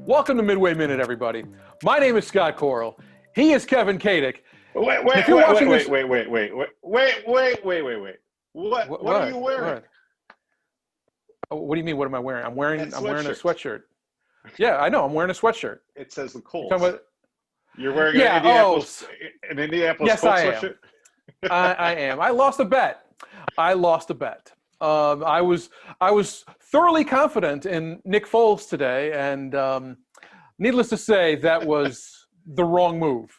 Welcome to Midway Minute, everybody. My name is Scott Koral. He is Kevin Kaduk. Wait. What are you wearing? What do you mean, what am I wearing? I'm wearing a sweatshirt. Yeah, I know. I'm wearing a sweatshirt. It says the Colts. You're wearing an Indianapolis yes, Colts I am. sweatshirt? I am. I lost a bet. I was thoroughly confident in Nick Foles today, and needless to say, that was the wrong move.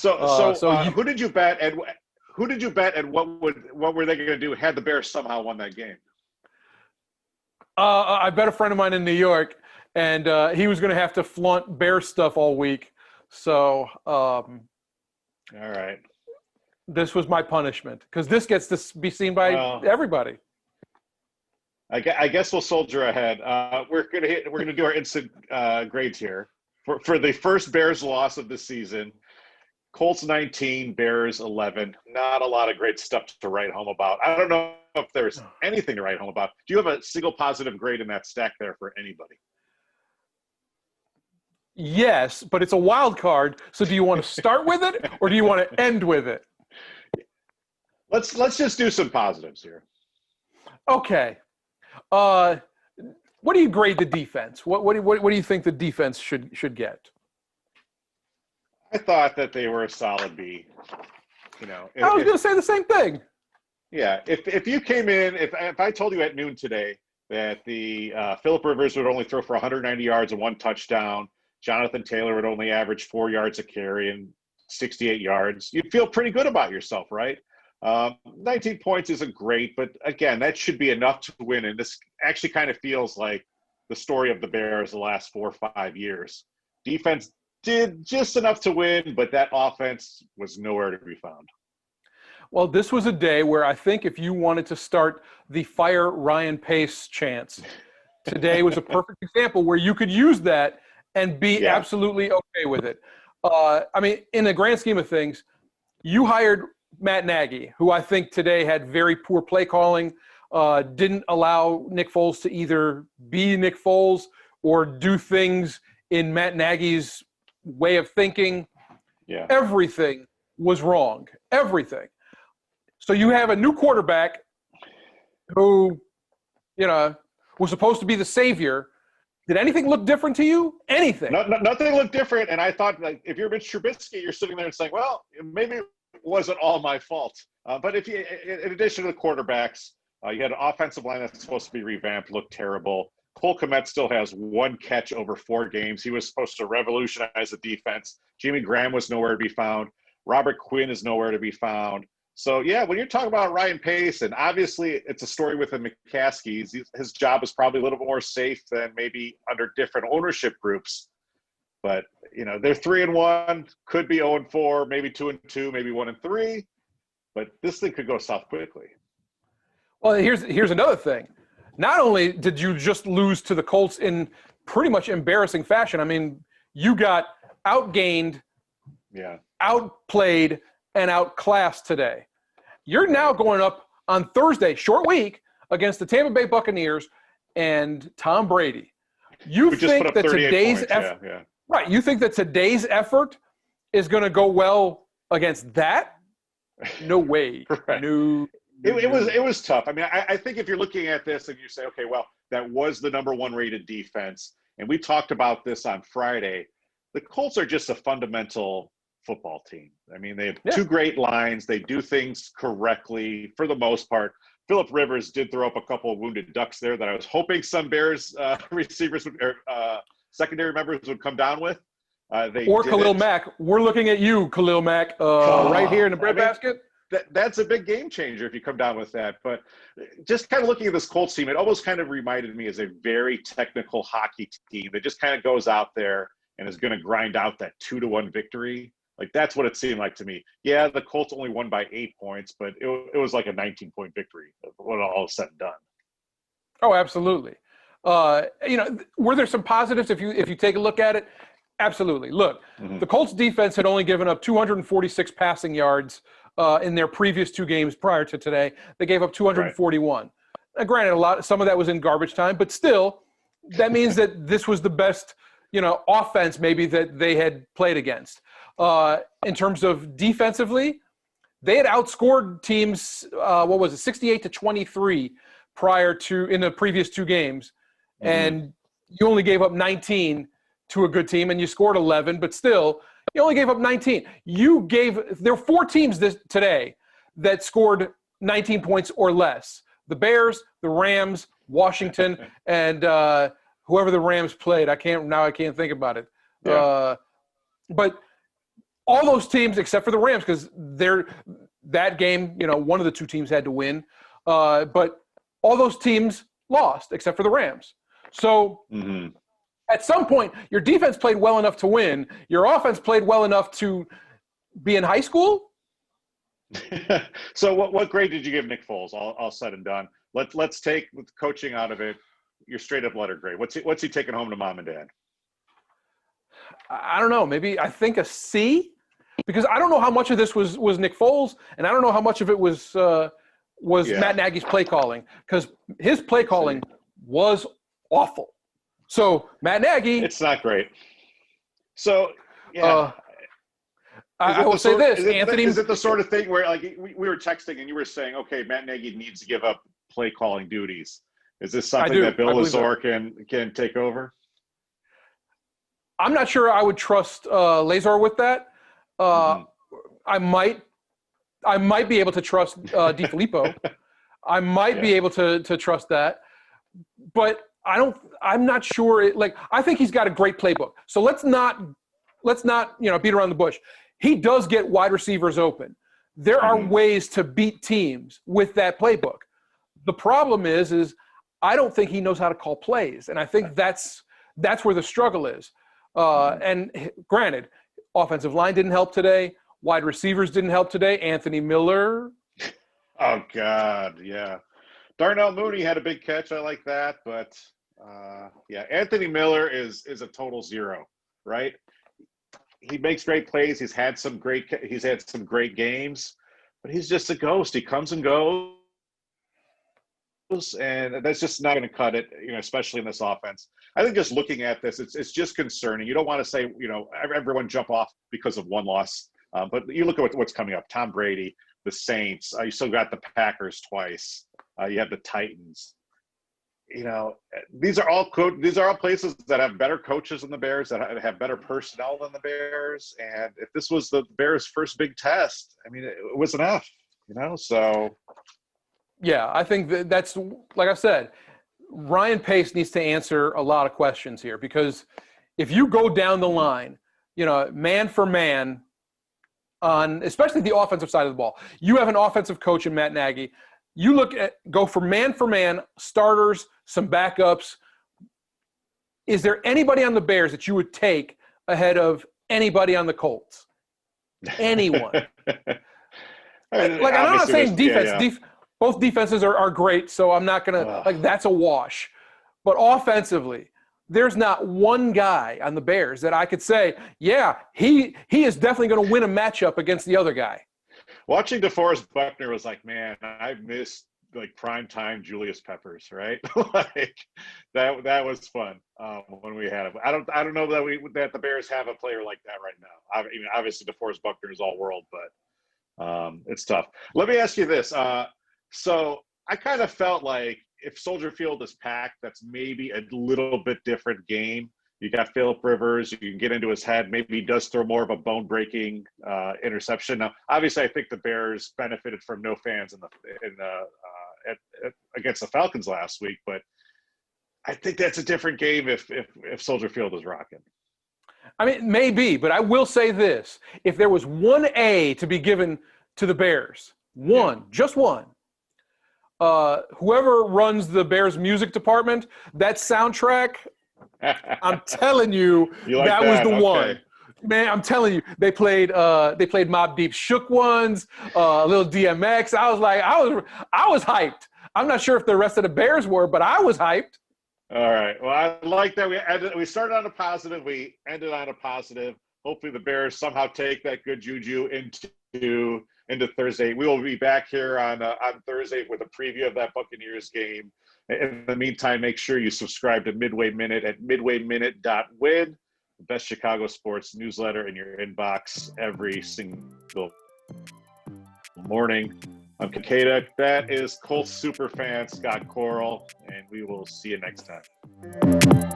Who did you bet, and what were they going to do had the Bears somehow won that game? I bet a friend of mine in New York, and he was going to have to flaunt Bears stuff all week. So, all right. This was my punishment because this gets to be seen by everybody. I guess we'll soldier ahead. We're gonna do our instant grades here for the first Bears loss of the season. Colts 19, Bears 11. Not a lot of great stuff to write home about. I don't know if there's anything to write home about. Do you have a single positive grade in that stack there for anybody? Yes, but it's a wild card. So do you want to start with it or do you want to end with it? Let's just do some positives here. Okay. What do you grade the defense? What do you think the defense should get? I thought that they were a solid B. I was going to say the same thing. Yeah, if you came in, if I told you at noon today that the Phillip Rivers would only throw for 190 yards and 1 touchdown, Jonathan Taylor would only average 4 yards a carry and 68 yards, you'd feel pretty good about yourself, right? 19 points isn't great, but again, that should be enough to win. And this actually kind of feels like the story of the Bears the last 4 or 5 years. Defense did just enough to win, but that offense was nowhere to be found. Well, this was a day where I think if you wanted to start the fire Ryan Pace chants, today was a perfect example where you could use that and be absolutely okay with it. I mean, in the grand scheme of things, you hired Matt Nagy, who I think today had very poor play calling, didn't allow Nick Foles to either be Nick Foles or do things in Matt Nagy's way of thinking. Yeah. Everything was wrong. Everything. So you have a new quarterback who, was supposed to be the savior. Did anything look different to you? Anything? Nothing looked different. And I thought, like, if you're Mitch Trubisky, you're sitting there and saying, well, maybe it wasn't all my fault. But if you, in addition to the quarterbacks, you had an offensive line that's supposed to be revamped, looked terrible. Cole Kmet still has 1 catch over 4 games. He was supposed to revolutionize the defense. Jimmy Graham was nowhere to be found. Robert Quinn is nowhere to be found. So, yeah, when you're talking about Ryan Pace, and obviously it's a story with the McCaskies, his job is probably a little bit more safe than maybe under different ownership groups. But, they're 3-1, could be 0-4, maybe 2-2, maybe 1-3. But this thing could go south quickly. Well, here's another thing. Not only did you just lose to the Colts in pretty much embarrassing fashion, I mean, you got outgained, outplayed, and outclassed today. You're now going up on Thursday, short week, against the Tampa Bay Buccaneers and Tom Brady. You think that today's effort, right? You think that today's effort is going to go well against that? No way. Right. No. It was tough. I mean, I think if you're looking at this and you say, okay, well, that was the number 1 rated defense, and we talked about this on Friday, the Colts are just a fundamental football team. I mean, they have 2 great lines. They do things correctly for the most part. Phillip Rivers did throw up a couple of wounded ducks there that I was hoping some Bears receivers or secondary members would come down with. Or Khalil Mack. We're looking at you, Khalil Mack, right here in the breadbasket. That's a big game changer if you come down with that. But just kind of looking at this Colts team, it almost kind of reminded me as a very technical hockey team that just kind of goes out there and is going to grind out that 2-1 victory. Like, that's what it seemed like to me. Yeah, the Colts only won by 8 points, but it was like a 19-point victory when all is said and done. Oh, absolutely. Were there some positives if you take a look at it? Absolutely. Look, the Colts defense had only given up 246 passing yards in their previous 2 games prior to today. They gave up 241. Right. Now, granted, some of that was in garbage time, but still, that means that this was the best, offense maybe that they had played against. In terms of defensively, they had outscored teams, 68-23 in the previous 2 games. Mm-hmm. And you only gave up 19 to a good team, and you scored 11, but still, you only gave up 19. There were 4 teams today that scored 19 points or less. The Bears, the Rams, Washington, and whoever the Rams played. I can't think about it. Yeah. But all those teams, except for the Rams, because that game, one of the 2 teams had to win. But all those teams lost, except for the Rams. So at some point, your defense played well enough to win. Your offense played well enough to be in high school. So what grade did you give Nick Foles? All said and done. Let's take coaching out of it. Your straight up letter grade. What's he taking home to mom and dad? I don't know. Maybe I think a C, because I don't know how much of this was Nick Foles, and I don't know how much of it was Matt Nagy's play calling, because his play calling was awful. So Matt Nagy, it's not great. So I will say this, Anthony. Is it the sort of thing where, like, we were texting and you were saying, okay, Matt Nagy needs to give up play calling duties? Is this something that Bill Lazor can take over? I'm not sure I would trust Lazor with that. I might be able to trust DiFilippo. I might be able to trust that, but I'm not sure. I think he's got a great playbook. So let's not beat around the bush. He does get wide receivers open. There are ways to beat teams with that playbook. The problem is I don't think he knows how to call plays, and I think that's where the struggle is. And granted, offensive line didn't help today. Wide receivers didn't help today. Anthony Miller. Oh, God, yeah. Darnell Mooney had a big catch. I like that. But, Anthony Miller is a total zero, right? He makes great plays. He's had some great games, but he's just a ghost. He comes and goes, and that's just not going to cut it, especially in this offense. I think just looking at this, it's just concerning. You don't want to say, everyone jump off because of one loss. But you look at what's coming up. Tom Brady, the Saints. You still got the Packers twice. You have the Titans. These are all places that have better coaches than the Bears, that have better personnel than the Bears. And if this was the Bears' first big test, I mean, it was an F. So. Yeah, I think that's, like I said, Ryan Pace needs to answer a lot of questions here, because if you go down the line, man for man, on especially the offensive side of the ball, you have an offensive coach in Matt Nagy. You go for man, starters, some backups. Is there anybody on the Bears that you would take ahead of anybody on the Colts? Anyone? I'm not saying defense. Both defenses are great, so I'm not going to that's a wash. But offensively, there's not one guy on the Bears that I could say, he is definitely going to win a matchup against the other guy. Watching DeForest Buckner was like, man, I missed primetime Julius Peppers, right? that was fun when we had him. I don't know that the Bears have a player like that right now. Obviously DeForest Buckner is all world, but it's tough. Let me ask you this. So I kind of felt like if Soldier Field is packed, that's maybe a little bit different game. You got Phillip Rivers. You can get into his head. Maybe he does throw more of a bone-breaking interception. Now, obviously, I think the Bears benefited from no fans against the Falcons last week, but I think that's a different game if Soldier Field is rocking. I mean, maybe, but I will say this: if there was one A to be given to the Bears, just one. Whoever runs the Bears music department, that soundtrack, I'm telling you, that was the one. Man, I'm telling you, they played Mobb Deep's Shook Ones, a little DMX. I was hyped. I'm not sure if the rest of the Bears were, but I was hyped. All right. Well, I like that. We started on a positive. We ended on a positive. Hopefully the Bears somehow take that good juju into into Thursday. We will be back here on Thursday with a preview of that Buccaneers game. In the meantime, make sure you subscribe to Midway Minute at midwayminute.win, the best Chicago sports newsletter in your inbox every single morning. I'm Kaduk. That is Colts superfan Scott Koral, and we will see you next time.